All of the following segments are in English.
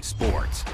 Sports.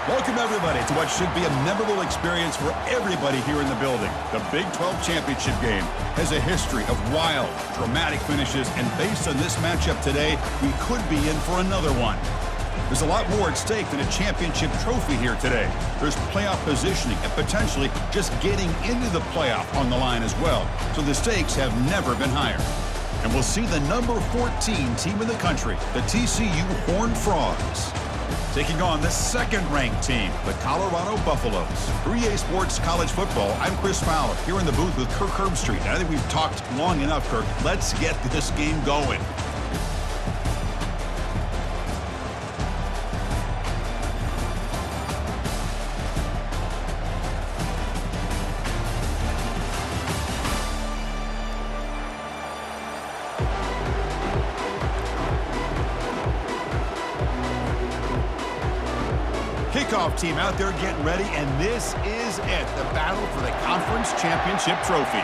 Welcome, everybody, to what should be a memorable experience for everybody here in the building. The Big 12 Championship game has a history of wild, dramatic finishes, and based on this matchup today, we could be in for another one. There's a lot more at stake than a championship trophy here today. There's playoff positioning and potentially just getting into the playoff on the line as well, so the stakes have never been higher. And we'll see the number 14 team in the country, the TCU Horned Frogs, taking on the second-ranked team, the Colorado Buffaloes. For EA Sports College Football, I'm Chris Fowler, here in the booth with Kirk Herbstreit. And I think we've talked long enough, Kirk. Let's get this game going. Kickoff team out there getting ready, and this is it, the battle for the conference championship trophy.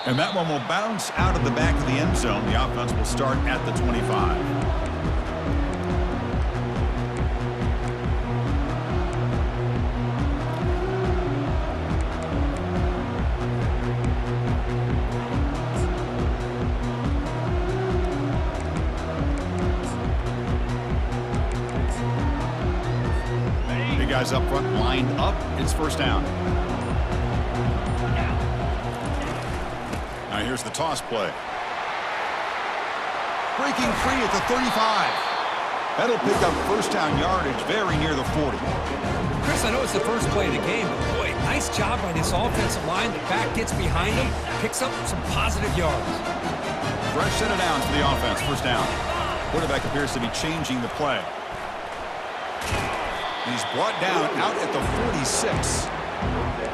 And that one will bounce out of the back of the end zone. The offense will start at the 25. Guys up front lined up. It's first down. Now here's the toss play. Breaking free at the 35. That'll pick up first down yardage very near the 40. Chris, I know it's the first play of the game, but boy, nice job by this offensive line. The back gets behind him, picks up some positive yards. Fresh set of downs for the offense. First down. Quarterback appears to be changing the play. He's brought down out at the 46.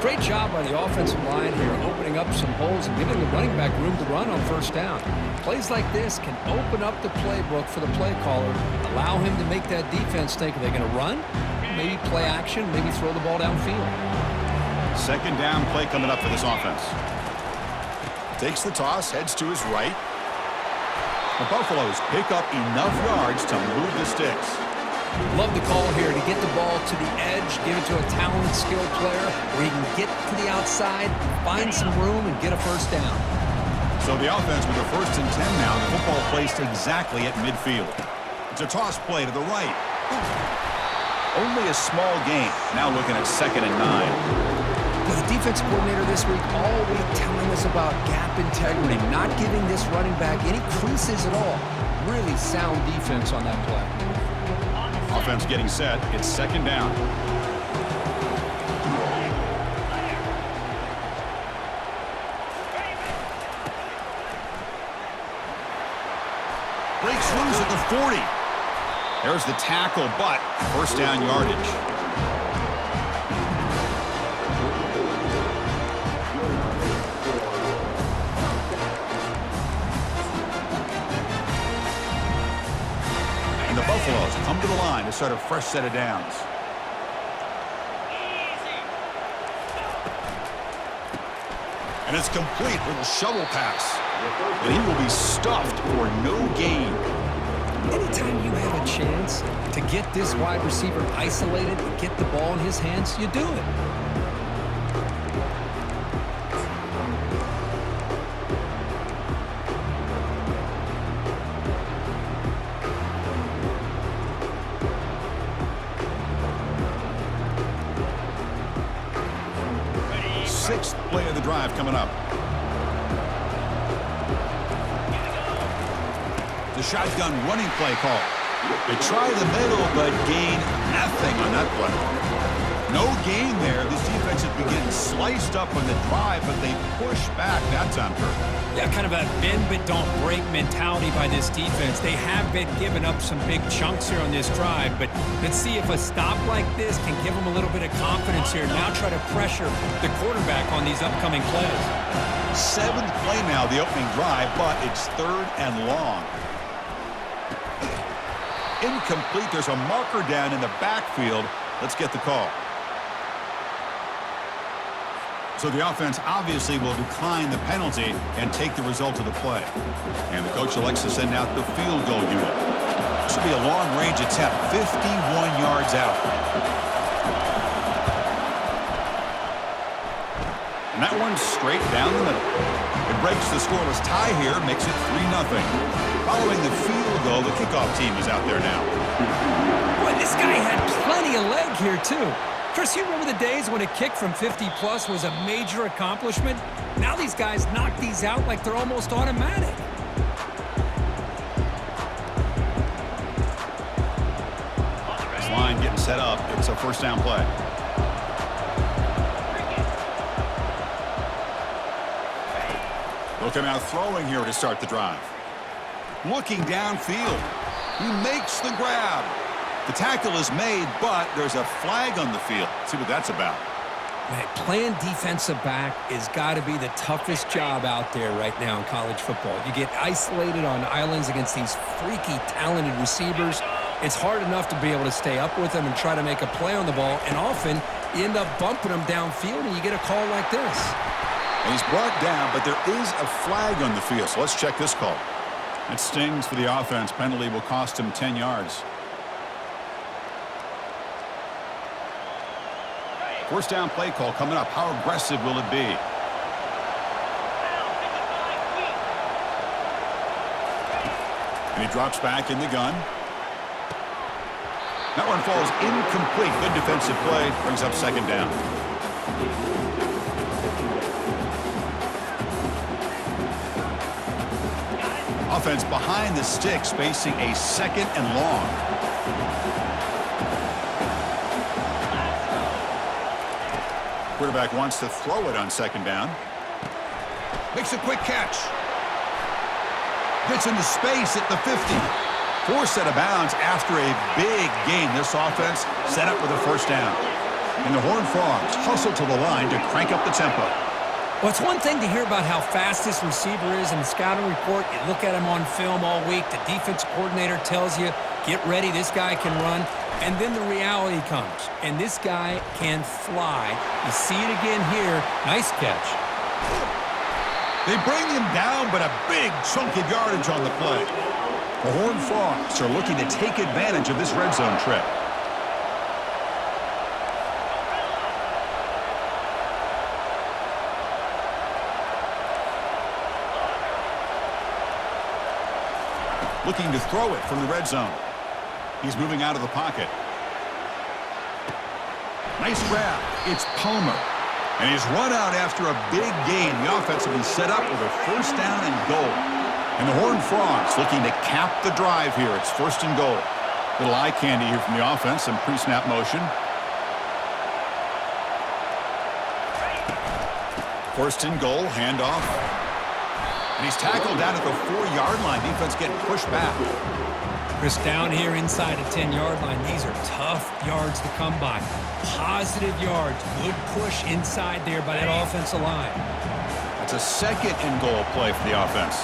Great job by the offensive line here, opening up some holes and giving the running back room to run on first down. Plays like this can open up the playbook for the play caller, allow him to make that defense think, are they going to run? Maybe play action, maybe throw the ball downfield. Second down play coming up for this offense. Takes the toss, heads to his right. The Buffaloes pick up enough yards to move the sticks. Love the call here to get the ball to the edge, give it to a talented, skilled player where he can get to the outside, find some room, and get a first down. So the offense with a 1st and 10 now. The football placed exactly at midfield. It's a toss play to the right. Only a small gain. Now looking at 2nd and 9. Well, the defense coordinator this week all week telling us about gap integrity, not giving this running back any creases at all. Really sound defense on that play. Offense getting set. It's 2nd down. Breaks loose at the 40. There's the tackle, but first down yardage. And the Buffaloes come to the line to start a fresh set of downs. And it's complete with a shovel pass. And he will be stuffed for no gain. Anytime you have a chance to get this wide receiver isolated and get the ball in his hands, you do it. Sixth play of the drive coming up. The shotgun running play call. They try the middle, but gain nothing on that play. No gain there. This defense has been getting sliced up on the drive, but they push back that time, Kirk. Yeah, kind of a bend but don't break mentality by this defense. They have been giving up some big chunks here on this drive, but let's see if a stop like this can give them a little bit of confidence here. Now try to pressure the quarterback on these upcoming plays. Seventh play now, the opening drive, but it's third and long. Incomplete. There's a marker down in the backfield. Let's get the call. So the offense obviously will decline the penalty and take the result of the play. And the coach elects to send out the field goal unit. This will be a long-range attempt, 51 yards out. And that one's straight down the middle. It breaks the scoreless tie here, makes it 3-0. Following the field goal, the kickoff team is out there now. Boy, this guy had plenty of leg here, too. Chris, you remember the days when a kick from 50-plus was a major accomplishment? Now these guys knock these out like they're almost automatic. This line getting set up. It's a first down play. Looking out throwing here to start the drive. Looking downfield. He makes the grab. The tackle is made, but there's a flag on the field. Let's see what that's about. Man, playing defensive back has got to be the toughest job out there right now in college football. You get isolated on islands against these freaky, talented receivers. It's hard enough to be able to stay up with them and try to make a play on the ball, and often you end up bumping them downfield and you get a call like this. And he's brought down, but there is a flag on the field, so let's check this call. It stings for the offense. Penalty will cost him 10 yards. First down play call coming up. How aggressive will it be? And he drops back in the gun. That one falls incomplete. Good defensive play. Brings up second down. Offense behind the sticks, facing a second and long. Quarterback wants to throw it on second down. Makes a quick catch. Gets into space at the 50. Forced out of bounds after a big gain. This offense set up with a first down. And the Horned Frogs hustle to the line to crank up the tempo. Well, it's one thing to hear about how fast this receiver is in the scouting report. You look at him on film all week. The defense coordinator tells you, get ready, this guy can run. And then the reality comes, and this guy can fly. You see it again here. Nice catch. They bring him down, but a big chunk of yardage on the play. The Horned Frogs are looking to take advantage of this red zone trip. Looking to throw it from the red zone. He's moving out of the pocket. Nice grab. It's Palmer. And he's run out after a big gain. The offense will be set up with a first down and goal. And the Horned Frogs looking to cap the drive here. It's first and goal. Little eye candy here from the offense. Some pre-snap motion. First and goal. Handoff. And he's tackled down at the 4-yard line. Defense getting pushed back. Chris, down here inside a 10-yard line, these are tough yards to come by. Positive yards. Good push inside there by that offensive line. That's a second and goal play for the offense.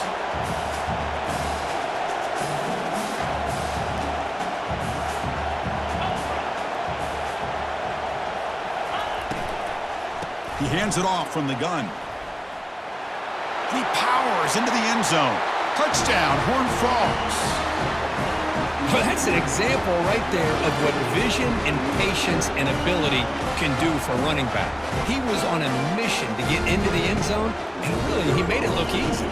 He hands it off from the gun. And he powers into the end zone. Touchdown, Horned Frogs. Well, that's an example right there of what vision and patience and ability can do for a running back. He was on a mission to get into the end zone, and really, he made it look easy.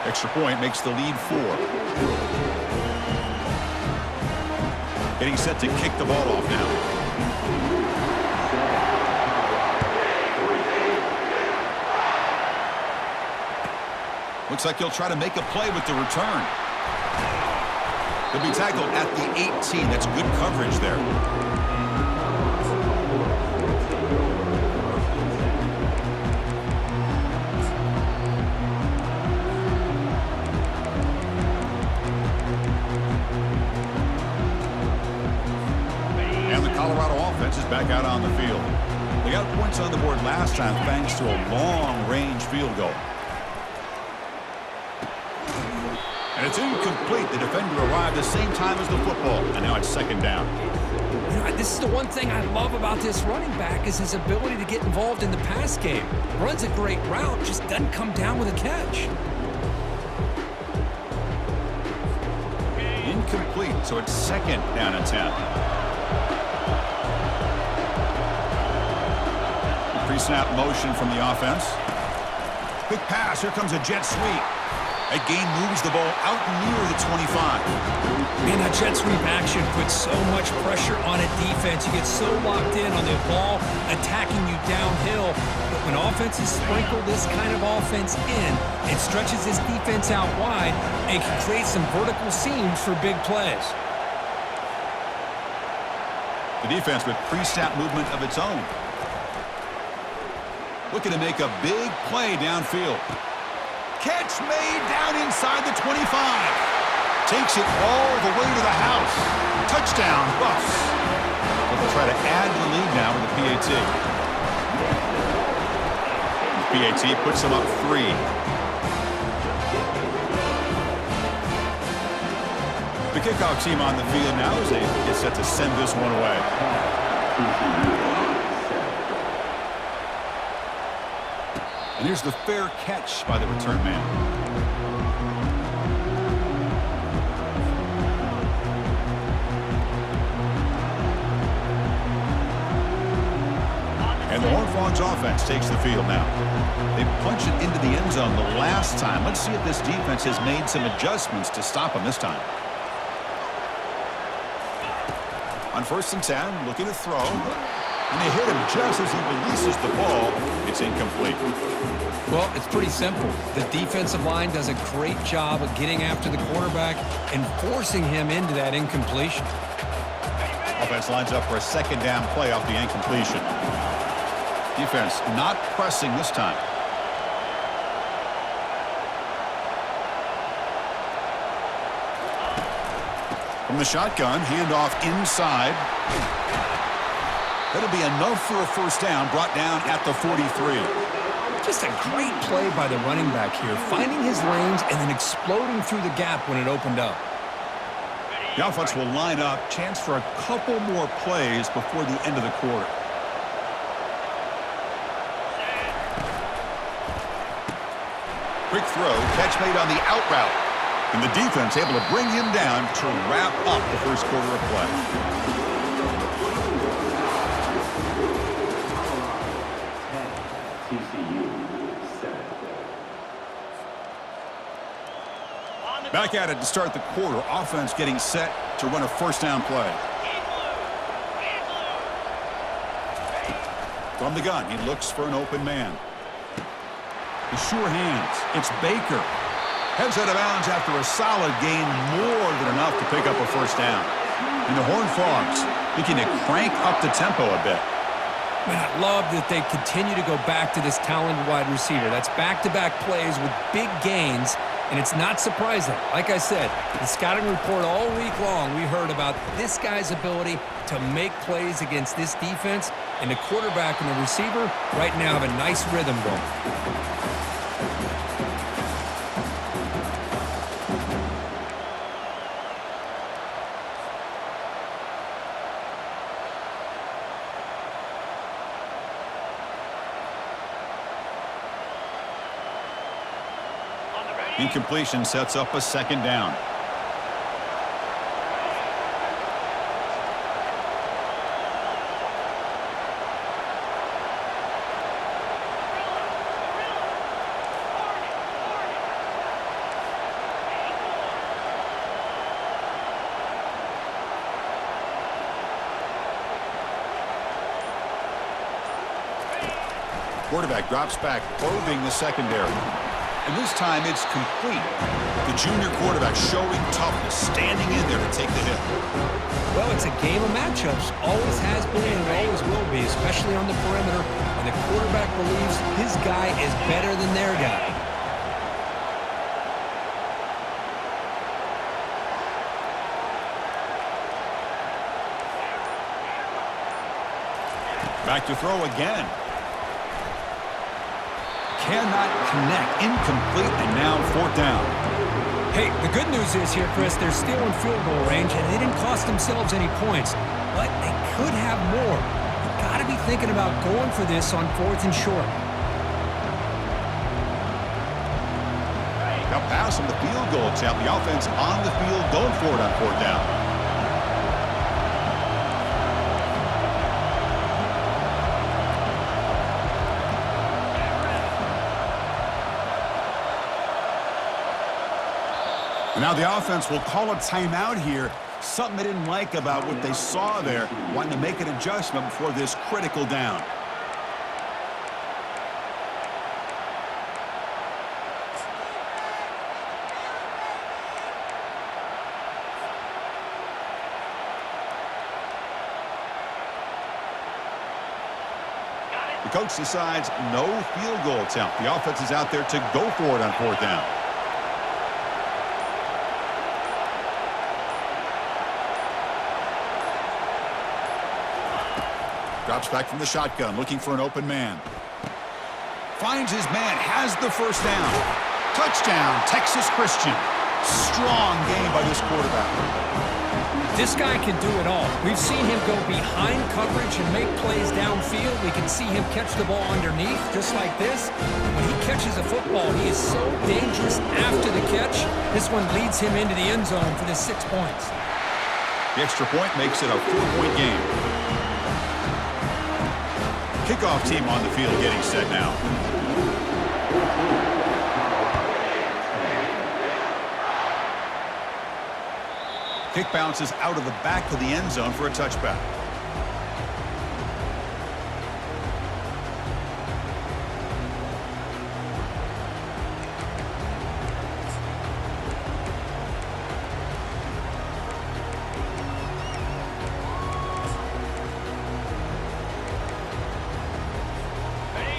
Extra point makes the lead 4. Getting set to kick the ball off now. Looks like he'll try to make a play with the return. He'll be tackled at the 18. That's good coverage there. And the Colorado offense is back out on the field. They got points on the board last time thanks to a long-range field goal. And it's incomplete. The defender arrived the same time as the football. And now it's second down. You know, this is the one thing I love about this running back is his ability to get involved in the pass game. Runs a great route, just doesn't come down with a catch. Incomplete, so it's second down and 10. Pre-snap motion from the offense. Quick pass. Here comes a jet sweep. That gain moves the ball out near the 25. Man, that jet sweep action puts so much pressure on a defense. You get so locked in on the ball attacking you downhill. But when offenses sprinkle this kind of offense in, it stretches this defense out wide and can create some vertical seams for big plays. The defense with pre-snap movement of its own. Looking to make a big play downfield. Catch made down inside the 25. Takes it all the way to the house. Touchdown, Buffs. They'll try to add to the lead now with the PAT. The PAT puts them up 3. The kickoff team on the field now as they get set to send this one away. And here's the fair catch by the return man. And the Horned Frogs offense takes the field now. They punch it into the end zone the last time. Let's see if this defense has made some adjustments to stop them this time. On 1st and 10, looking to throw. And they hit him just as he releases the ball. It's incomplete. Well, it's pretty simple. The defensive line does a great job of getting after the quarterback and forcing him into that incompletion. Offense lines up for a second down play off the incompletion. Defense not pressing this time. From the shotgun, handoff inside. That'll be enough for a first down, brought down at the 43. Just a great play by the running back here, finding his lanes and then exploding through the gap when it opened up. The offense will line up, chance for a couple more plays before the end of the quarter. Quick throw, catch made on the out route. And the defense able to bring him down to wrap up the first quarter of play. Back at it to start the quarter. Offense getting set to run a first down play. From the gun, he looks for an open man. The sure hands. It's Baker. Heads out of bounds after a solid gain, more than enough to pick up a first down. And the Horned Frogs looking to crank up the tempo a bit. Man, I love that they continue to go back to this talented wide receiver. That's back-to-back plays with big gains, and it's not surprising. Like I said, the scouting report all week long, we heard about this guy's ability to make plays against this defense, and the quarterback and the receiver right now have a nice rhythm going. Incompletion sets up a second down. Quarterback drops back, probing the secondary. And this time it's complete. The junior quarterback showing toughness, standing in there to take the hit. Well, it's a game of matchups. Always has been and always will be, especially on the perimeter. And the quarterback believes his guy is better than their guy. Back to throw again. Cannot connect. Incomplete, and now fourth down. Hey, the good news is here, Chris, they're still in field goal range, and they didn't cost themselves any points. But they could have more. You've got to be thinking about going for this on 4th and short. Now pass on the field goal attempt. The offense on the field going for it on fourth down. Now the offense will call a timeout here. Something they didn't like about what they saw there. Wanting to make an adjustment before this critical down. The coach decides no field goal attempt. The offense is out there to go for it on fourth down. Drops back from the shotgun, looking for an open man. Finds his man, has the first down. Touchdown, Texas Christian. Strong game by this quarterback. This guy can do it all. We've seen him go behind coverage and make plays downfield. We can see him catch the ball underneath, just like this. When he catches a football, he is so dangerous after the catch. This one leads him into the end zone for the 6 points. The extra point makes it a 4-point game. Kickoff team on the field getting set now. Kick bounces out of the back of the end zone for a touchback.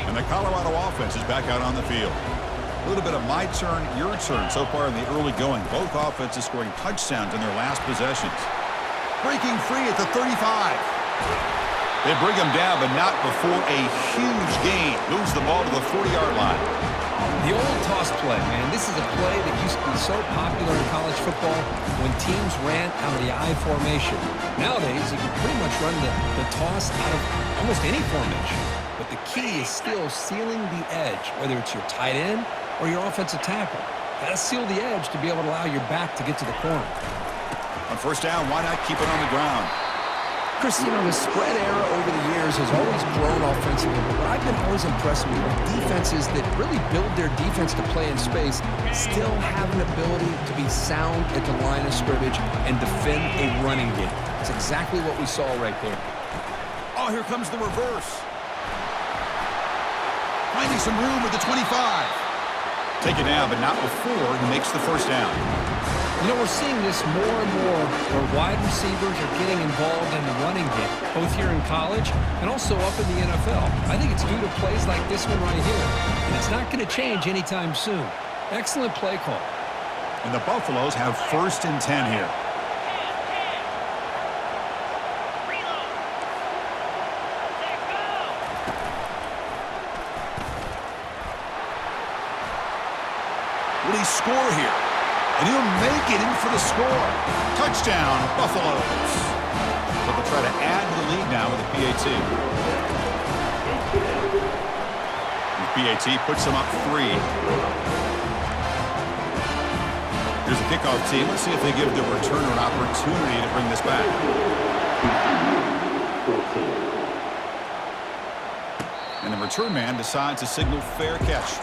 And the Colorado offense is back out on the field. A little bit of my turn, your turn so far in the early going. Both offenses scoring touchdowns in their last possessions. Breaking free at the 35. They bring him down, but not before a huge gain. Moves the ball to the 40-yard line. The old toss play, man. This is a play that used to be so popular in college football when teams ran out of the I formation. Nowadays, you can pretty much run the toss out of almost any formation. But the key is still sealing the edge, whether it's your tight end or your offensive tackle. Got to seal the edge to be able to allow your back to get to the corner. On first down, why not keep it on the ground? Chris, you know, the spread era over the years has always grown offensively, but what I've been always impressed with are defenses that really build their defense to play in space, still have an ability to be sound at the line of scrimmage and defend a running game. It's exactly what we saw right there. Oh, here comes the reverse. Finding some room with the 25. Take it down, but not before he makes the first down. You know, we're seeing this more and more where wide receivers are getting involved in the running game, both here in college and also up in the NFL. I think it's due to plays like this one right here, and it's not going to change anytime soon. Excellent play call. And the Buffaloes have first and 10 here. Will he score here? And he'll make it in for the score. Touchdown, Buffaloes. So they'll try to add to the lead now with a PAT. And the PAT puts them up 3. Here's a kickoff team. Let's see if they give the returner an opportunity to bring this back. And the return man decides to signal fair catch.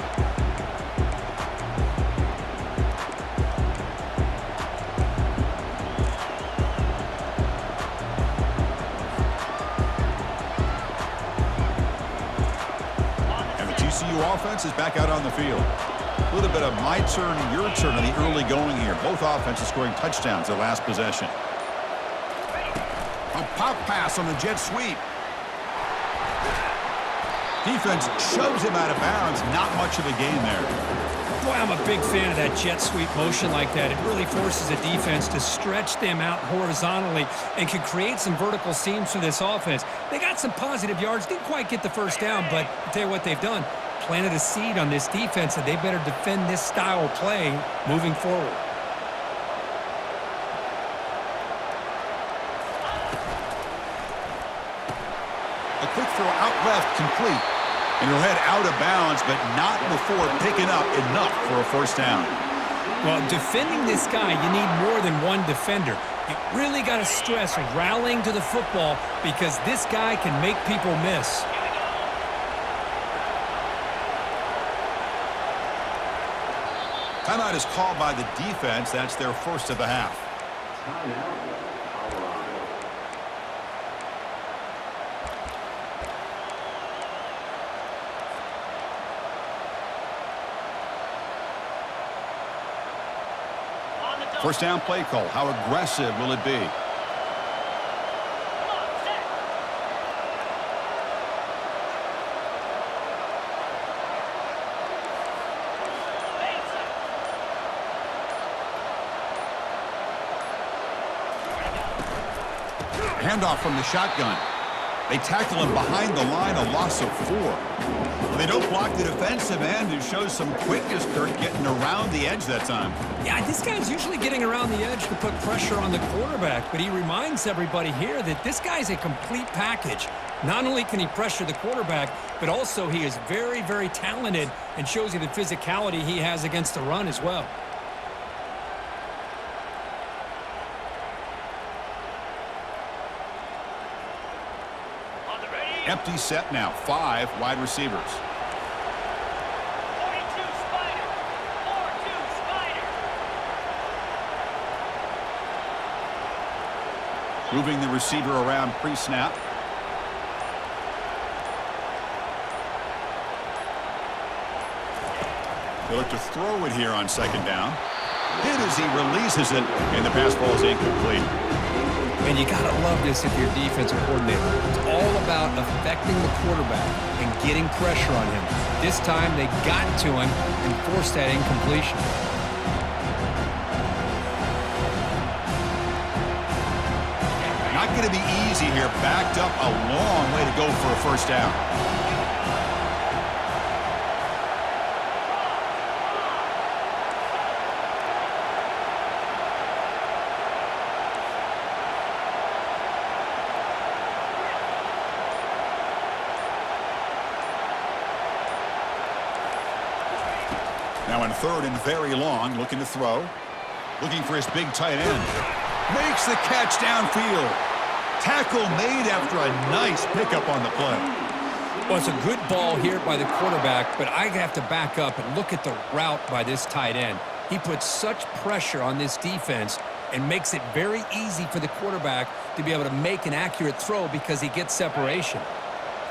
And the TCU offense is back out on the field. A little bit of my turn, your turn in the early going here. Both offenses scoring touchdowns their last possession. A pop pass on the jet sweep. Defense shoves him out of bounds. Not much of a gain there. Boy, I'm a big fan of that jet sweep motion like that. It really forces a defense to stretch them out horizontally and can create some vertical seams for this offense. They got some positive yards. Didn't quite get the first down, but I'll tell you what they've done. Planted a seed on this defense, and they better defend this style of play moving forward. A quick throw out left, complete. And he'll head out of bounds, but not before picking up enough for a first down. Well, defending this guy, you need more than one defender. You really got to stress rallying to the football because this guy can make people miss. Timeout is called by the defense. That's their first of the half. First down play call. How aggressive will it be? Handoff from the shotgun. They tackle him behind the line, a loss of 4. They don't block the defensive end and shows some quickness, Kirk, getting around the edge that time. Yeah, this guy's usually getting around the edge to put pressure on the quarterback, but he reminds everybody here that this guy's a complete package. Not only can he pressure the quarterback, but also he is very, very talented and shows you the physicality he has against the run as well. Empty set now. 5 wide receivers. 42 Spider. 4-2 Spider. Moving the receiver around pre-snap. They look to throw it here on second down. Hit as he releases it, and the pass ball is incomplete. And you got to love this if you're a defensive coordinator. It's all about affecting the quarterback and getting pressure on him. This time they got to him and forced that incompletion. Not going to be easy here. Backed up a long way to go for a first down. Now in third and very long, looking to throw. Looking for his big tight end. Makes the catch downfield. Tackle made after a nice pickup on the play. Well, it's a good ball here by the quarterback, but I have to back up and look at the route by this tight end. He puts such pressure on this defense and makes it very easy for the quarterback to be able to make an accurate throw because he gets separation.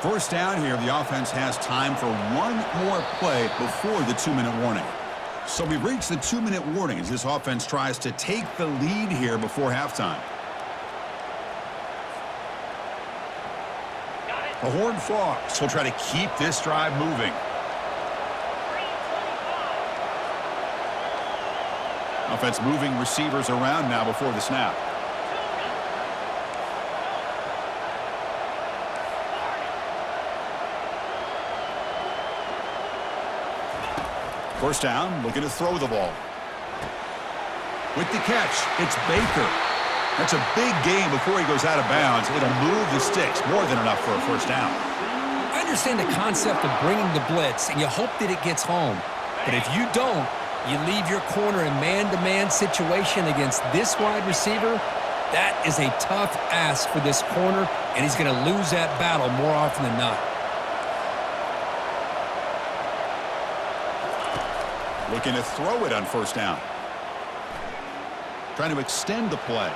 First down here, the offense has time for one more play before the 2-minute warning. So we've reached the 2-minute warning as this offense tries to take the lead here before halftime. The Horned Frogs will try to keep this drive moving. Offense moving receivers around now before the snap. First down, looking to throw the ball. With the catch, it's Baker. That's a big gain before he goes out of bounds. It'll move the sticks, more than enough for a first down. I understand the concept of bringing the blitz, and you hope that it gets home. But if you don't, You leave your corner in man-to-man situation against this wide receiver, that is a tough ask for this corner, and he's going to lose that battle more often than not. Looking to throw it on first down. Trying to extend the play.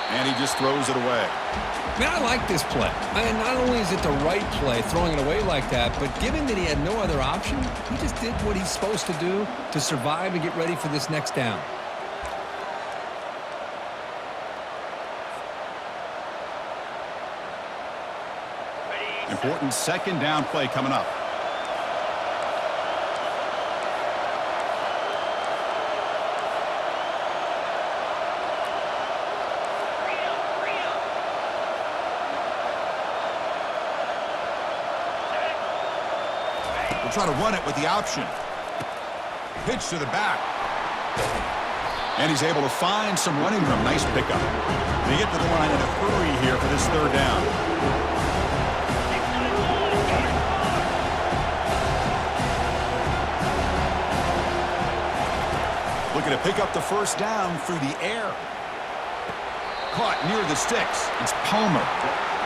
And he just throws it away. Man, I like this play. Not only is it the right play, throwing it away like that, but given that he had no other option, he just did what he's supposed to do to survive and get ready for this next down. Important second down play coming up. We'll try to run it with the option. Pitch to the back. And he's able to find some running room. Nice pickup. They get to the line in a hurry here for this third down. Looking to pick up the first down through the air. Caught near the sticks. It's Palmer.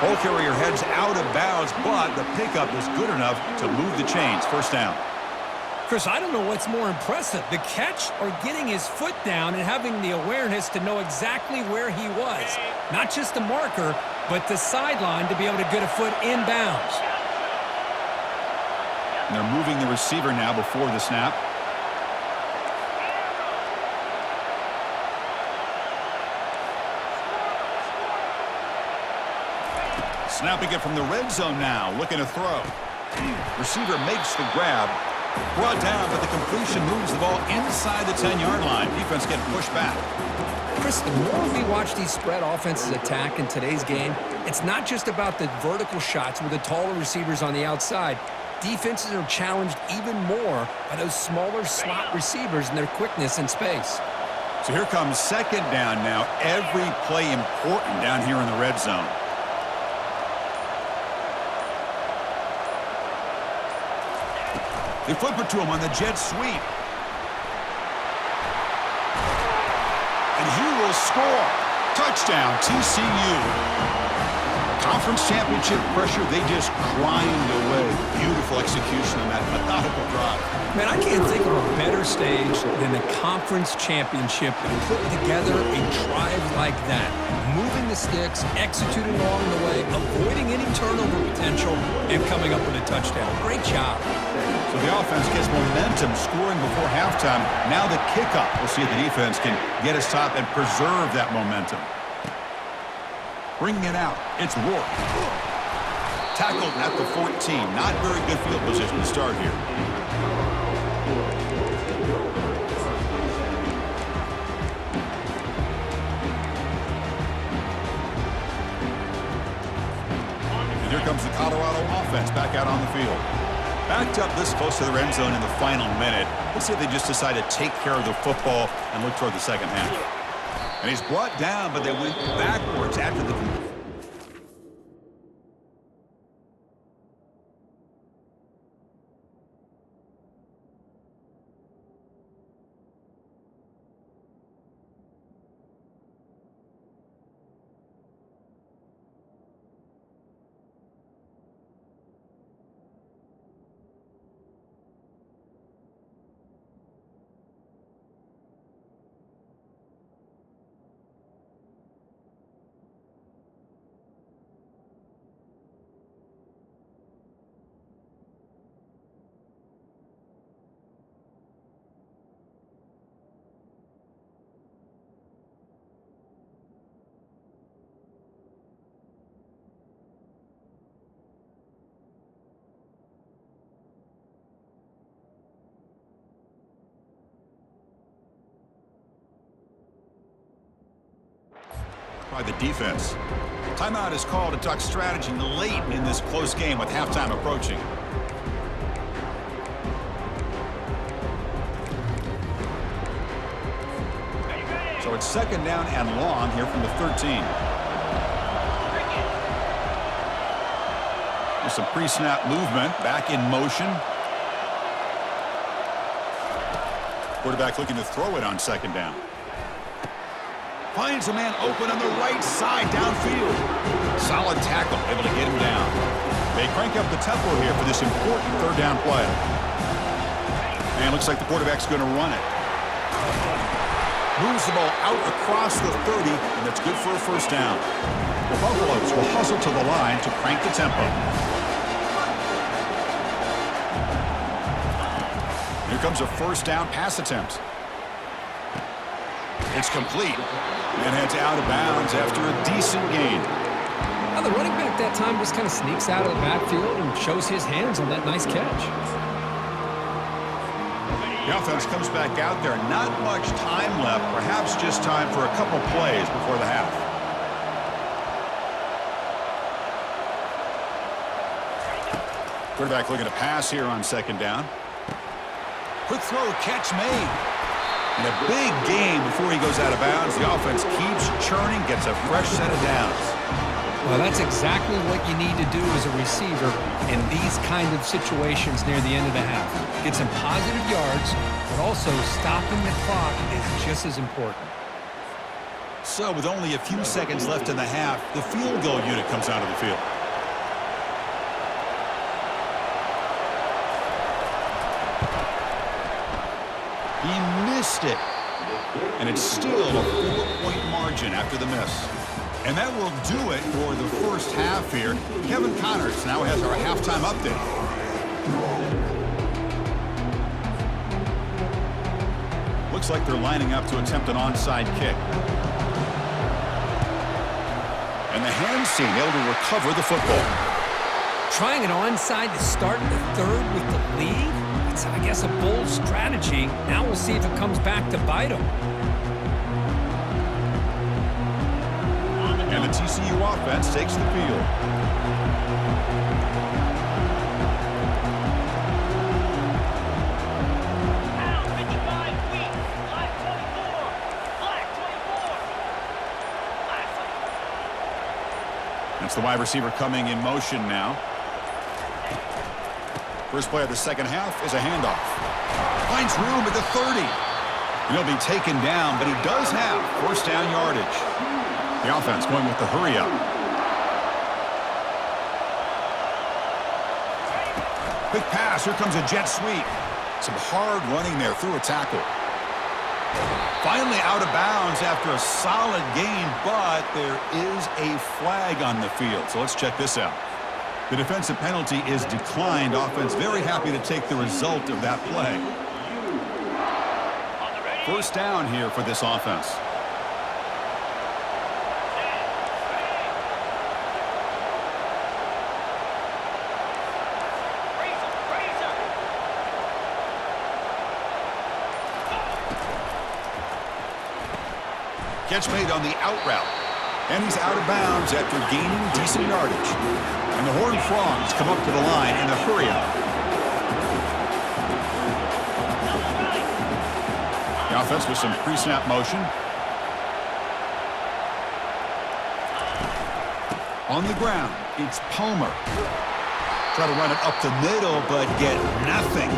Ball carrier heads out of bounds, but the pickup is good enough to move the chains. First down. Chris, I don't know what's more impressive, the catch or getting his foot down and having the awareness to know exactly where he was. Not just the marker, but the sideline to be able to get a foot inbounds. And they're moving the receiver now before the snap. Snapping it from the red zone now, looking to throw. Receiver makes the grab. Brought down, but the completion moves the ball inside the 10-yard line. Defense getting pushed back. Chris, the more we watch these spread offenses attack in today's game, it's not just about the vertical shots with the taller receivers on the outside. Defenses are challenged even more by those smaller slot receivers and their quickness in space. So here comes second down now. Every play important down here in the red zone. They flip it to him on the jet sweep. And he will score. Touchdown, TCU. Conference championship pressure, they just grind away. Beautiful execution on that methodical drive. Man, I can't think of a better stage than the conference championship to put together a drive like that. Moving the sticks, executing along the way, avoiding any turnover potential, and coming up with a touchdown. Great job. So the offense gets momentum, scoring before halftime. Now the kickoff. We'll see if the defense can get a stop and preserve that momentum. Bringing it out. It's Rourke. Tackled at the 14. Not very good field position to start here. And here comes the Colorado offense back out on the field. Backed up this close to the end zone in the final minute. Let's see if they just decide to take care of the football and look toward the second half. And he's brought down, but they went backwards after the completion. By the defense. Timeout is called to talk strategy late in this close game with halftime approaching. So it's second down and long here from the 13. There's some pre-snap movement, back in motion. Quarterback looking to throw it on second down. Finds a man open on the right side downfield. Solid tackle, able to get him down. They crank up the tempo here for this important third down play. And looks like the quarterback's going to run it. Moves the ball out across the 30, and that's good for a first down. The Buffaloes will hustle to the line to crank the tempo. Here comes a first down pass attempt. It's complete and heads out of bounds after a decent gain. Now the running back that time just kind of sneaks out of the backfield and shows his hands on that nice catch. The offense comes back out there. Not much time left. Perhaps just time for a couple plays before the half. Quarterback looking to pass here on second down. Quick throw, catch made. And a big gain before he goes out of bounds. The offense keeps churning, gets a fresh set of downs. Well, that's exactly what you need to do as a receiver in these kind of situations near the end of the half. Get some positive yards, but also stopping the clock is just as important. So with only a few seconds left in the half, the field goal unit comes out of the field. He missed it. And it's still a 4-point margin after the miss. And that will do it for the first half here. Kevin Connors now has our halftime update. Looks like they're lining up to attempt an onside kick. And the hands team able to recover the football. Trying an onside to start the third with the lead? It's, I guess, a bold strategy. Now we'll see if it comes back to bite them. And the TCU offense takes the field. Pound 55 weak. Black 24. Black 24. That's the wide receiver coming in motion now. First play of the second half is a handoff. Finds room at the 30. And he'll be taken down, but he does have first down yardage. The offense going with the hurry up. Quick pass. Here comes a jet sweep. Some hard running there through a tackle. Finally out of bounds after a solid gain, but there is a flag on the field. So let's check this out. The defensive penalty is declined. Offense very happy to take the result of that play. First down here for this offense. Catch made on the out route. And he's out of bounds after gaining decent yardage. And the Horned Frogs come up to the line in a hurry up. The offense with some pre-snap motion. On the ground, it's Palmer. Try to run it up the middle, but get nothing.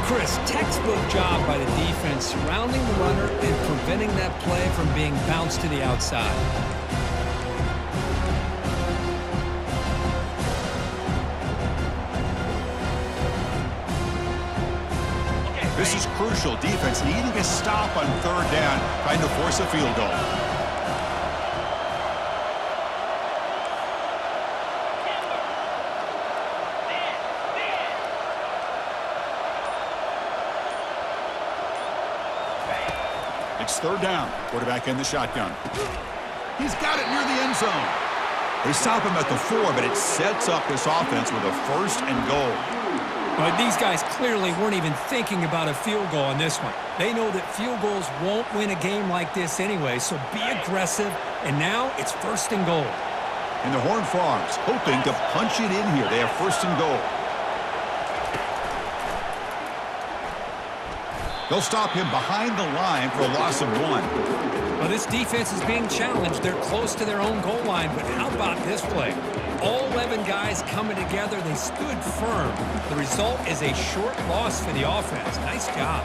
Chris, textbook job by the defense surrounding the runner and preventing that play from being bounced to the outside. This is crucial. Defense needing a stop on third down, trying to force a field goal. It's third down. Quarterback in the shotgun. He's got it near the end zone. They stop him at the 4, but it sets up this offense with a first and goal. But these guys clearly weren't even thinking about a field goal on this one. They know that field goals won't win a game like this anyway, so be aggressive. And now it's first and goal. And the Horned Frogs hoping to punch it in here. They have first and goal. They'll stop him behind the line for a loss of 1. Well, this defense is being challenged. They're close to their own goal line, but how about this play? all 11 guys coming together. They stood firm. The result is a short loss for the offense. Nice job.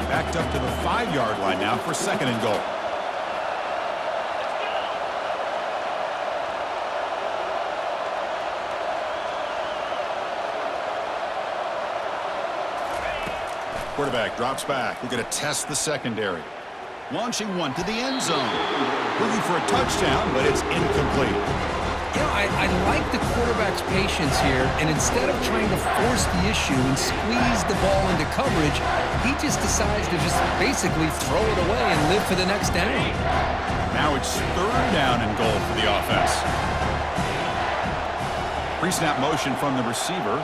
Backed up to the 5-yard line now for 2nd and goal. Quarterback drops back. We're going to test the secondary. Launching one to the end zone. Looking for a touchdown, but it's incomplete. You know, I like the quarterback's patience here, and instead of trying to force the issue and squeeze the ball into coverage, he just decides to just basically throw it away and live for the next down. Now it's 3rd down and goal for the offense. Pre-snap motion from the receiver.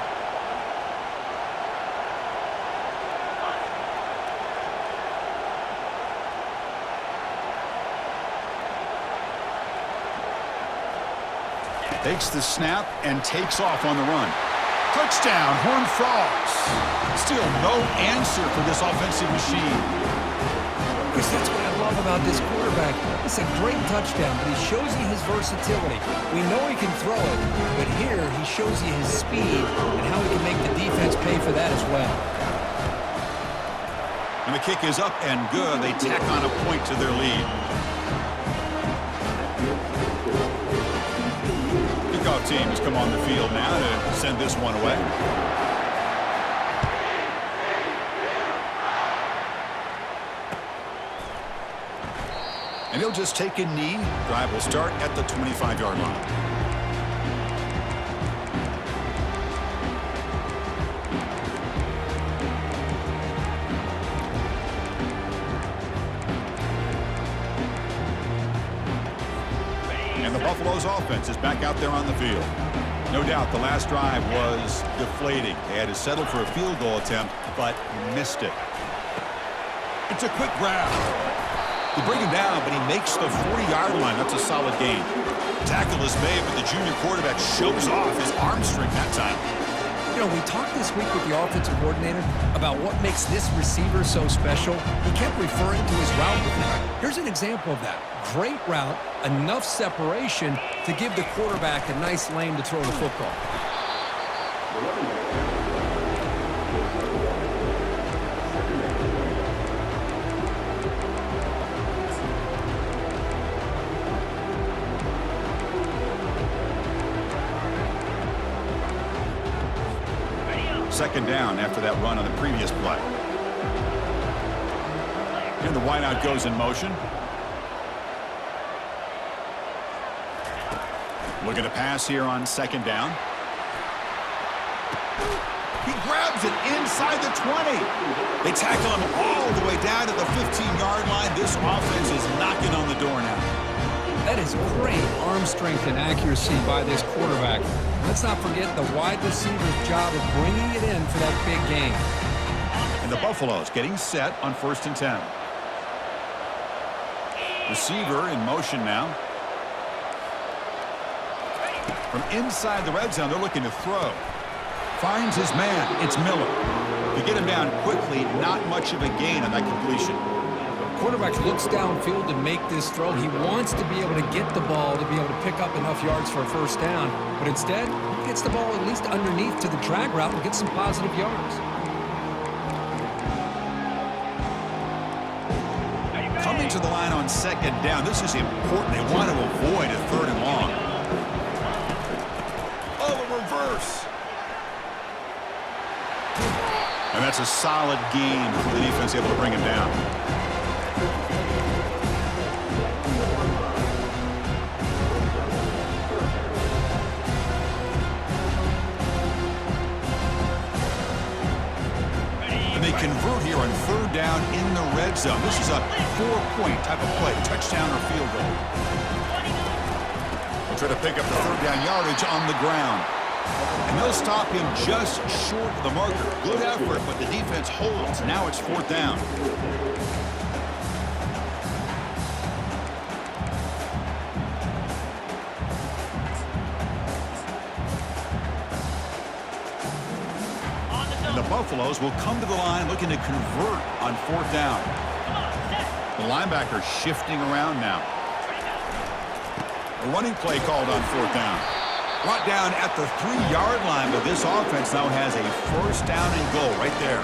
Takes the snap and takes off on the run. Touchdown, Horned Frogs. Still no answer for this offensive machine. Chris, that's what I love about this quarterback. It's a great touchdown, but he shows you his versatility. We know he can throw it, but here he shows you his speed and how he can make the defense pay for that as well. And the kick is up and good. They tack on a point to their lead. Kickoff team has come on the field now to send this one away. And he'll just take a knee. Drive will start at the 25-yard line. And the Buffalo's offense is back out there on the field. No doubt the last drive was deflating. They had to settle for a field goal attempt, but missed it. It's a quick grab. They bring him down, but he makes the 40-yard line. That's a solid gain. Tackle is made, but the junior quarterback shows off his arm strength that time. You know, we talked this week with the offensive coordinator about what makes this receiver so special. He kept referring to his route with him. Here's an example of that. Great route, enough separation to give the quarterback a nice lane to throw the football. Second down after that run on the previous play. And the wideout goes in motion. Looking to pass here on second down. He grabs it inside the 20. They tackle him all the way down to the 15-yard line. This offense is knocking on the door now. That is great arm strength and accuracy by this quarterback. Let's not forget the wide receiver's job of bringing it in for that big game. And the Buffaloes getting set on 1st and 10. Receiver in motion now. From inside the red zone, they're looking to throw. Finds his man. It's Miller. To get him down quickly, not much of a gain on that completion. Quarterback looks downfield to make this throw. He wants to be able to get the ball to be able to pick up enough yards for a first down. But instead, he gets the ball at least underneath to the drag route and gets some positive yards. Coming to the line on second down. This is important. They want to avoid a 3rd and long. Oh, a reverse. And that's a solid gain for the defense able to bring him down. They convert here on 3rd down in the red zone. This is a 4-point type of play, touchdown or field goal. They'll try to pick up the 3rd down yardage on the ground. And they'll stop him just short of the marker. Good effort, but the defense holds. Now it's 4th down. The Buffaloes will come to the line looking to convert on 4th down. The linebacker shifting around now. A running play called on 4th down. Brought down at the 3-yard line, but this offense now has a 1st down and goal right there.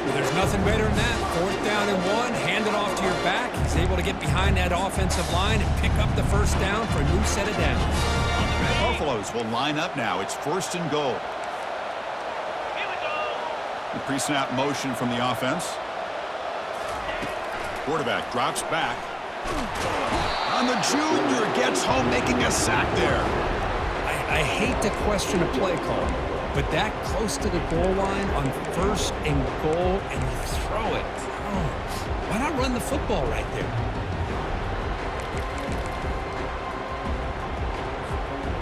Well, there's nothing better than that. 4th down and 1, hand it off to your back. He's able to get behind that offensive line and pick up the 1st down for a new set of downs. The Buffaloes will line up now. It's 1st and goal. Here we go. The pre-snap motion from the offense. Quarterback drops back. And the junior gets home, making a sack there. I hate to question a play call, but that close to the goal line on 1st and goal, and you throw it. Oh, why not run the football right there?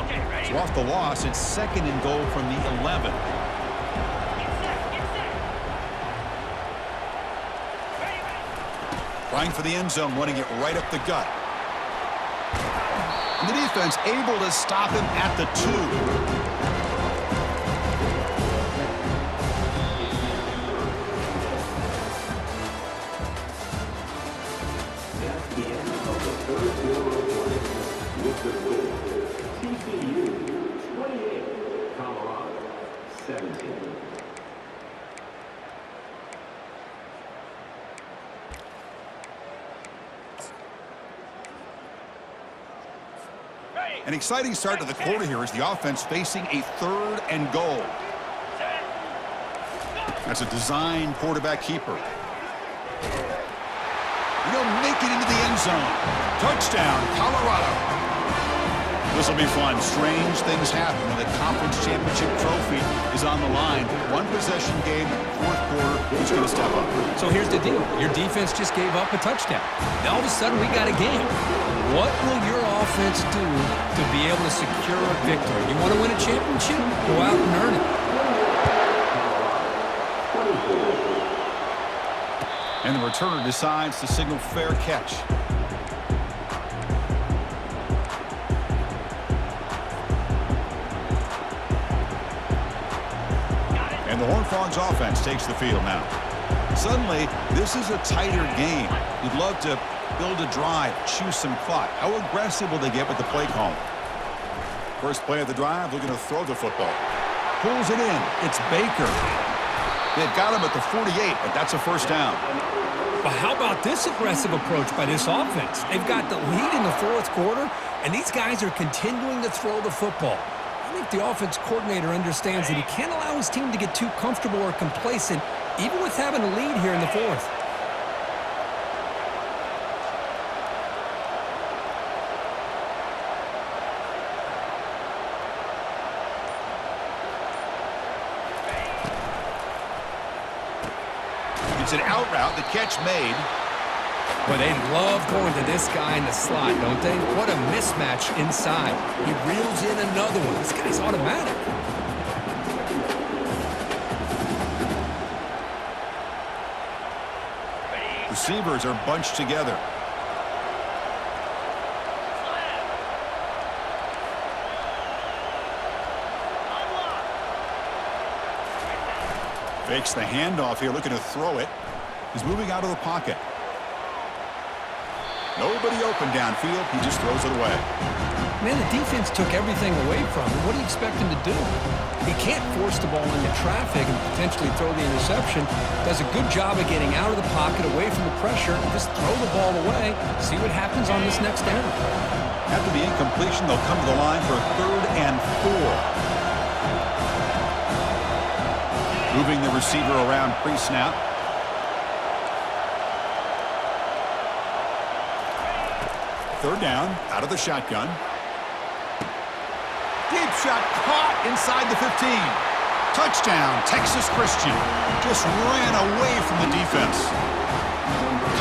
Okay, ready? So off the loss, it's 2nd and goal from the 11. Get set, get set. Ready. Trying for the end zone, running it right up the gut. And the defense able to stop him at the 2. TCU 28, Colorado 17. An exciting start to the quarter here as the offense facing a 3rd and goal. That's a design quarterback keeper. He'll make it into the end zone. Touchdown, Colorado. This will be fun. Strange things happen when the conference championship trophy is on the line. 1-possession game, 4th quarter. Who's going to step up? So here's the deal. Your defense just gave up a touchdown. Now all of a sudden we got a game. What will your offense do to be able to secure a victory? You want to win a championship? Go out and earn it. And the returner decides to signal fair catch. And the Horned Frogs offense takes the field now. Suddenly, this is a tighter game. You'd love to build a drive, choose some clock. How aggressive will they get with the play call? First play of the drive, looking to throw the football. Pulls it in. It's Baker. They've got him at the 48, but that's a 1st down. But how about this aggressive approach by this offense? They've got the lead in the 4th quarter, and these guys are continuing to throw the football. I think the offense coordinator understands that he can't allow his team to get too comfortable or complacent, even with having a lead here in the 4th. It's an out route, the catch made. But they love going to this guy in the slot, don't they? What a mismatch inside. He reels in another one. This guy's automatic. Receivers are bunched together. Fakes the handoff here, looking to throw it. He's moving out of the pocket. Nobody open downfield. He just throws it away. Man, the defense took everything away from him. What do you expect him to do? He can't force the ball into traffic and potentially throw the interception. Does a good job of getting out of the pocket, away from the pressure, and just throw the ball away. See what happens on this next down. After the incompletion, they'll come to the line for a 3rd and 4. Moving the receiver around pre-snap. Third down, out of the shotgun. Deep shot caught inside the 15. Touchdown, Texas Christian. Just ran away from the defense.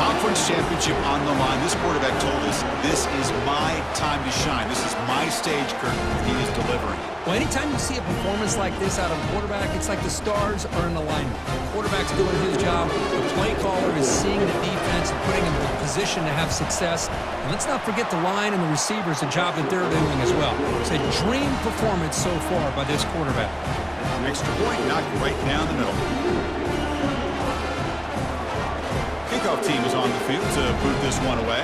Conference championship on the line. This quarterback told us, this is my time to shine. This is my stage curtain, and he is delivering. Well, anytime you see a performance like this out of a quarterback, it's like the stars are in alignment. The quarterback's doing his job. The play caller is seeing the defense and putting him in a position to have success. And let's not forget the line and the receivers, the job that they're doing as well. It's a dream performance so far by this quarterback. Extra point knocked right down the middle. Kickoff team is on the field to boot this one away.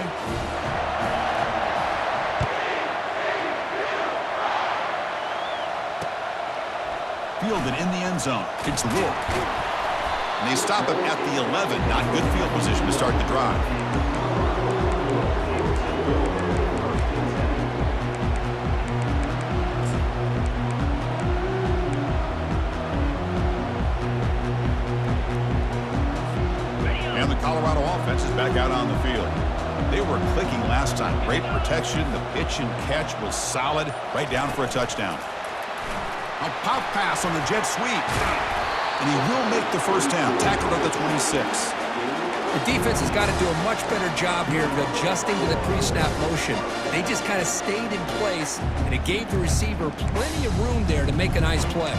Fielded in the end zone. It's Rourke. And they stop him at the 11. Not good field position to start the drive. And the Colorado offense is back out on the field. They were clicking last time. Great protection. The pitch and catch was solid. Right down for a touchdown. A pop pass on the jet sweep. And he will make the first down. Tackled at the 26. The defense has got to do a much better job here of adjusting to the pre-snap motion. They just kind of stayed in place, and it gave the receiver plenty of room there to make a nice play.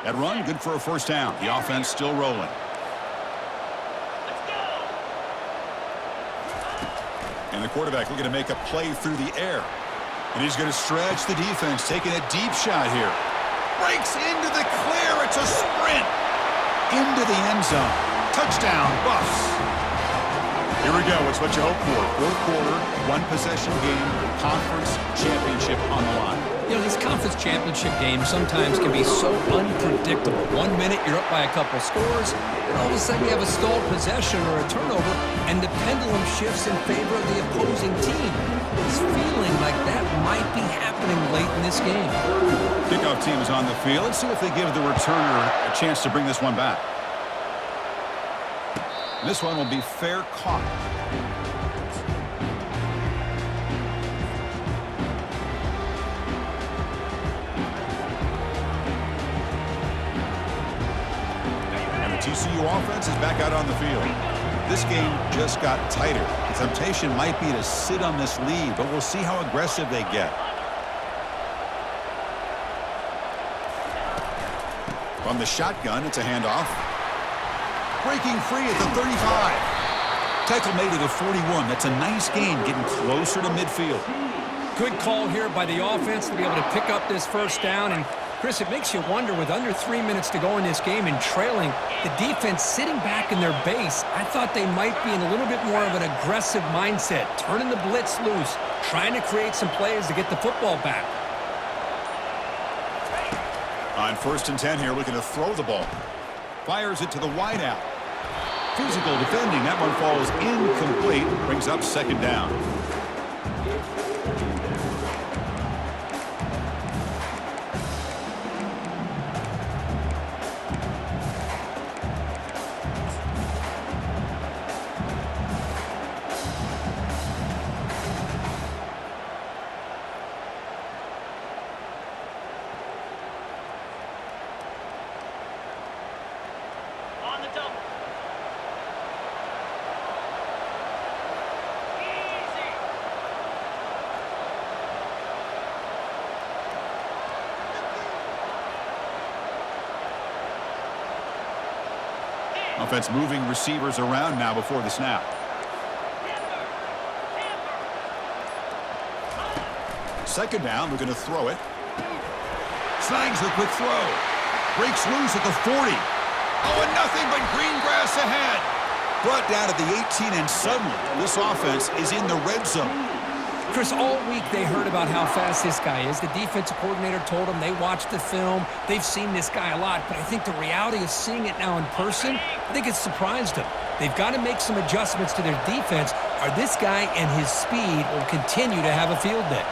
That run, good for a first down. The offense still rolling. Let's go. And the quarterback looking to make a play through the air. And he's going to stretch the defense, taking a deep shot here. Breaks into the clear. It's a sprint. Into the end zone. Touchdown, Buffs. Here we go. It's what you hope for. Fourth quarter, one-possession game, conference championship on the line. You know, these conference championship games sometimes can be so unpredictable. 1 minute you're up by a couple scores, and all of a sudden you have a stalled possession or a turnover, and the pendulum shifts in favor of the opposing team. It's feeling like that might be happening late in this game. Kickoff team is on the field. Let's see if they give the returner a chance to bring this one back. And this one will be fair caught. TCU offense is back out on the field. This game just got tighter. The temptation might be to sit on this lead, but we'll see how aggressive they get. From the shotgun, it's a handoff. Breaking free at the 35. Tackle made it at 41. That's a nice gain, getting closer to midfield. Good call here by the offense to be able to pick up this first down. And Chris, it makes you wonder, with under 3 minutes to go in this game and trailing, the defense sitting back in their base, I thought they might be in a little bit more of an aggressive mindset, turning the blitz loose, trying to create some plays to get the football back. On 1st and 10 here, looking to throw the ball. Fires it to the wideout. Physical defending. That one falls incomplete. Brings up 2nd down. On the double. Easy. Offense moving receivers around now before the snap. Second down, we're going to throw it. Snags the quick throw. Breaks loose at the 40. Oh, and nothing but green grass ahead. Brought down at the 18, and suddenly this offense is in the red zone. Chris, all week they heard about how fast this guy is. The defensive coordinator told them they watched the film. They've seen this guy a lot, but I think the reality of seeing it now in person, I think it's surprised them. They've got to make some adjustments to their defense, or this guy and his speed will continue to have a field day.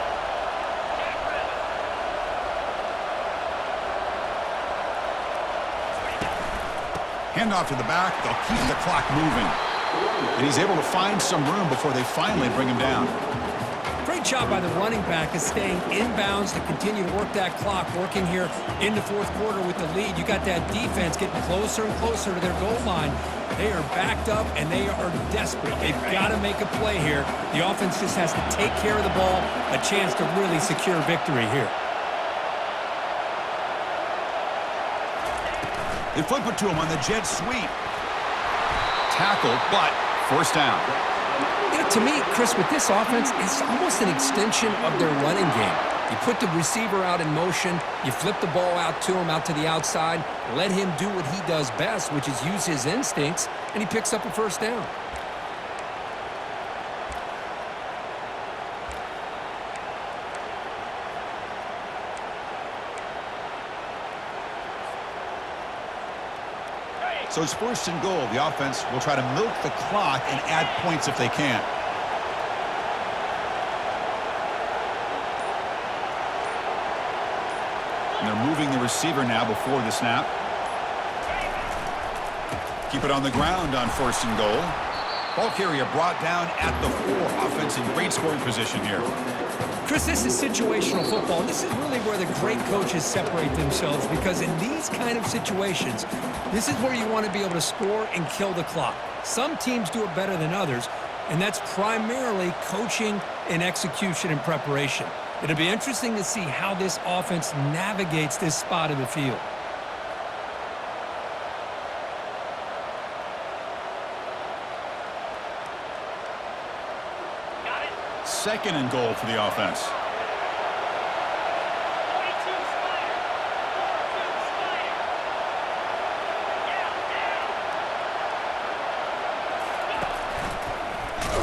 Handoff to the back. They'll keep the clock moving. And he's able to find some room before they finally bring him down. Great job by the running back of staying inbounds to continue to work that clock, working here in the 4th quarter with the lead. You got that defense getting closer and closer to their goal line. They are backed up, and they are desperate. They've got to make a play here. The offense just has to take care of the ball, a chance to really secure victory here. They flip it to him on the jet sweep. Tackle, but first down. You know, to me, Chris, with this offense, it's almost an extension of their running game. You put the receiver out in motion, you flip the ball out to him, out to the outside, let him do what he does best, which is use his instincts, and he picks up a first down. So it's first and goal. The offense will try to milk the clock and add points if they can. And they're moving the receiver now before the snap. Keep it on the ground on first and goal. Ball carrier brought down at the 4. Offense in great scoring position here. Chris, this is situational football. This is really where the great coaches separate themselves, because in these kind of situations, this is where you want to be able to score and kill the clock. Some teams do it better than others, and that's primarily coaching and execution and preparation. It'll be interesting to see how this offense navigates this spot of the field. Got it. Second and goal for the offense. 42 Spider. 42 Spider. Down.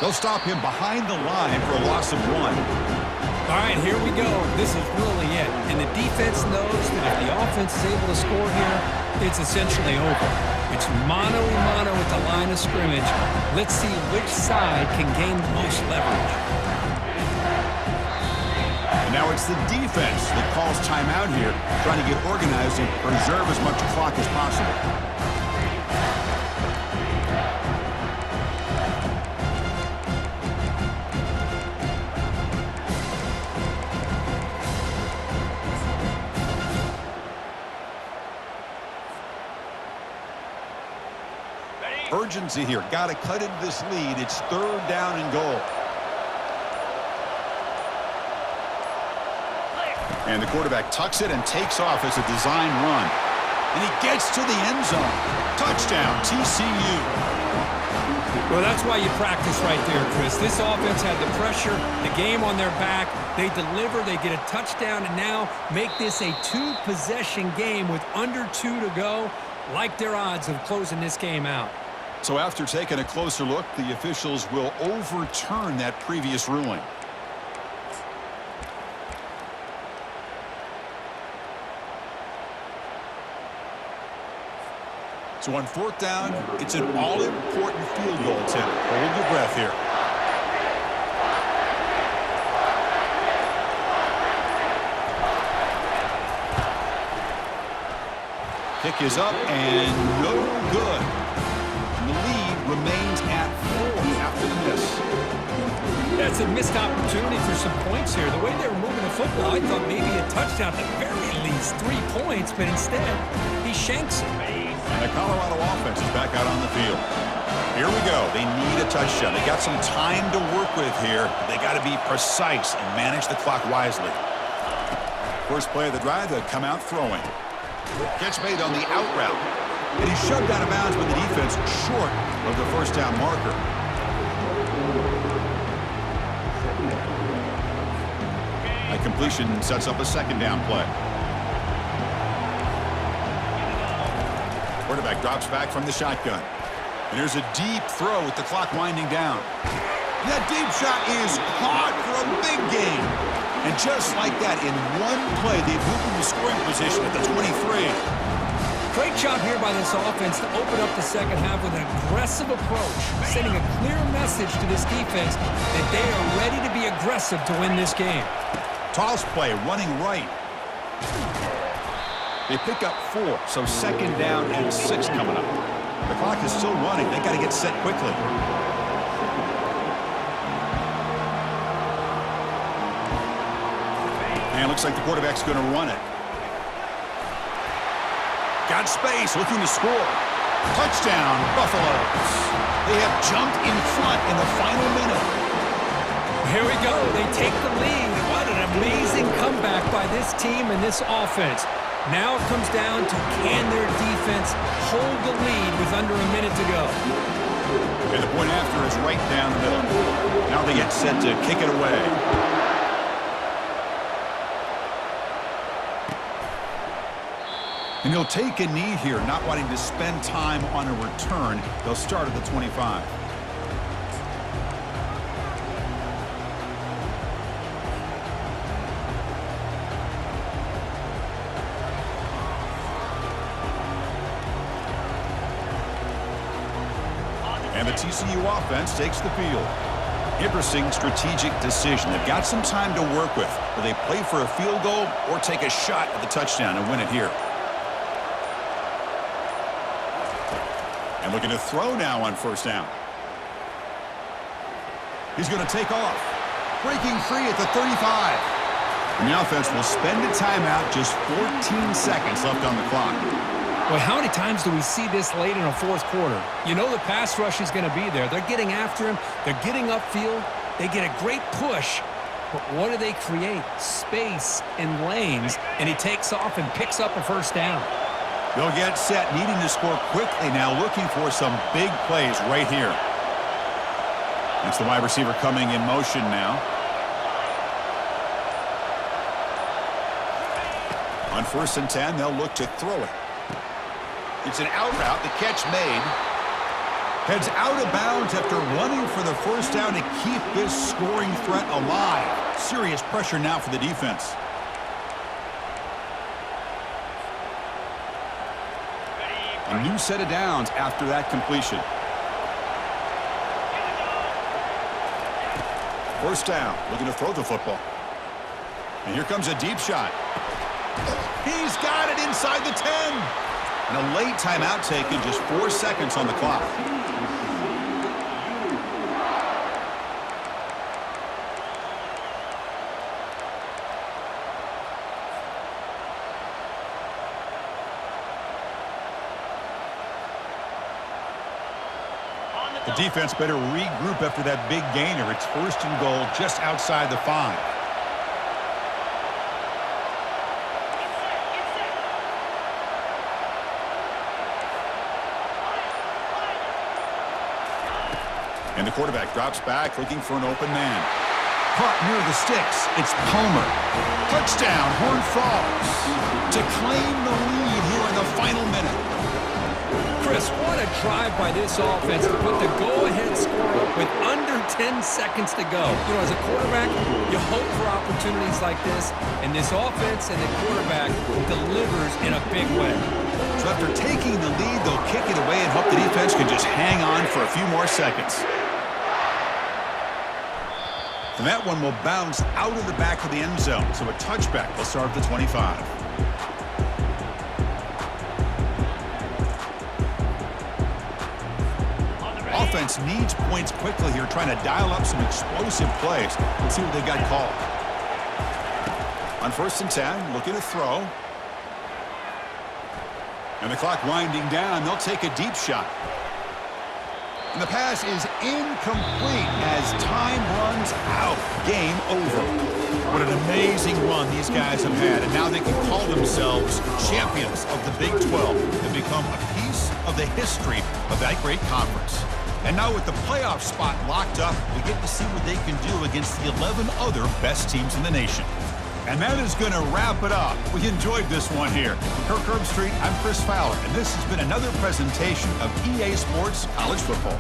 They'll stop him behind the line for a loss of 1. All right, here we go. This is really it. And the defense knows that if the offense is able to score here, it's essentially over. It's mano-a-mano at the line of scrimmage. Let's see which side can gain the most leverage. And now it's the defense that calls timeout here, trying to get organized and preserve as much clock as possible. Urgency here. Got to cut into this lead. It's third down and goal. And the quarterback tucks it and takes off as a design run. And he gets to the end zone. Touchdown, TCU. Well, that's why you practice right there, Chris. This offense had the pressure, the game on their back. They deliver, they get a touchdown, and now make this a 2-possession game with under 2 to go. Like their odds of closing this game out. So after taking a closer look, the officials will overturn that previous ruling. So on fourth down, it's an all-important field goal attempt. Hold your breath here. Kick is up and no good. And the lead remains at 4 after the miss. That's a missed opportunity for some points here. The way they were moving the football, I thought maybe a touchdown at the very least, 3 points, but instead, he shanks it. And the Colorado offense is back out on the field. Here we go. They need a touchdown. They got some time to work with here. They got to be precise and manage the clock wisely. First play of the drive, they come out throwing. Catch made on the out route. And he's shoved out of bounds with the defense short of the first down marker. That completion sets up a second down play. Quarterback drops back from the shotgun. And there's a deep throw with the clock winding down. That deep shot is caught for a big gain. And just like that, in one play, they've moved into scoring position at the 23. Great job here by this offense to open up the second half with an aggressive approach, sending a clear message to this defense that they are ready to be aggressive to win this game. Toss play, running right. They pick up 4, so second down and 6 coming up. The clock is still running. They got to get set quickly. And it looks like the quarterback's going to run it. Got space, looking to score. Touchdown, Buffaloes. They have jumped in front in the final minute. Here we go. They take the lead. What an amazing comeback by this team and this offense. Now it comes down to can their defense hold the lead with under a minute to go. And the point after is right down the middle. Now they get set to kick it away. And he'll take a knee here, not wanting to spend time on a return. They'll start at the 25. And the TCU offense takes the field. Interesting strategic decision. They've got some time to work with. Will they play for a field goal or take a shot at the touchdown and win it here? And looking to throw now on first down. He's going to take off. Breaking free at the 35. And the offense will spend a timeout, just 14 seconds left on the clock. Well, how many times do we see this late in a fourth quarter? You know the pass rush is going to be there. They're getting after him. They're getting upfield. They get a great push. But what do they create? Space and lanes. And he takes off and picks up a first down. They'll get set, needing to score quickly now, looking for some big plays right here. It's the wide receiver coming in motion now. On 1st and 10, they'll look to throw it. It's an out route. The catch made. Heads out of bounds after running for the first down to keep this scoring threat alive. Serious pressure now for the defense. A new set of downs after that completion. First down, looking to throw the football. And here comes a deep shot. He's got it inside the 10. And a late timeout taken, just 4 seconds on the clock. The defense better regroup after that big gainer. It's 1st and goal just outside the 5. And the quarterback drops back, looking for an open man. Caught near the sticks. It's Palmer. Touchdown, Horned Frogs. To claim the lead here in the final minute. Chris, what a drive by this offense to put the go-ahead score up with under 10 seconds to go. You know, as a quarterback, you hope for opportunities like this, and this offense and the quarterback delivers in a big way. So after taking the lead, they'll kick it away and hope the defense can just hang on for a few more seconds. And that one will bounce out of the back of the end zone, so a touchback will start at the 25. Offense needs points quickly here, trying to dial up some explosive plays. Let's see what they got called. On 1st and 10, looking to throw. And the clock winding down, they'll take a deep shot. And the pass is incomplete as time runs out. Game over. What an amazing run these guys have had, and now they can call themselves champions of the Big 12 and become a piece of the history of that great conference. And now with the playoff spot locked up, we get to see what they can do against the 11 other best teams in the nation. And that is going to wrap it up. We enjoyed this one here. From Kirk Herbstreit, I'm Chris Fowler, and this has been another presentation of EA Sports College Football.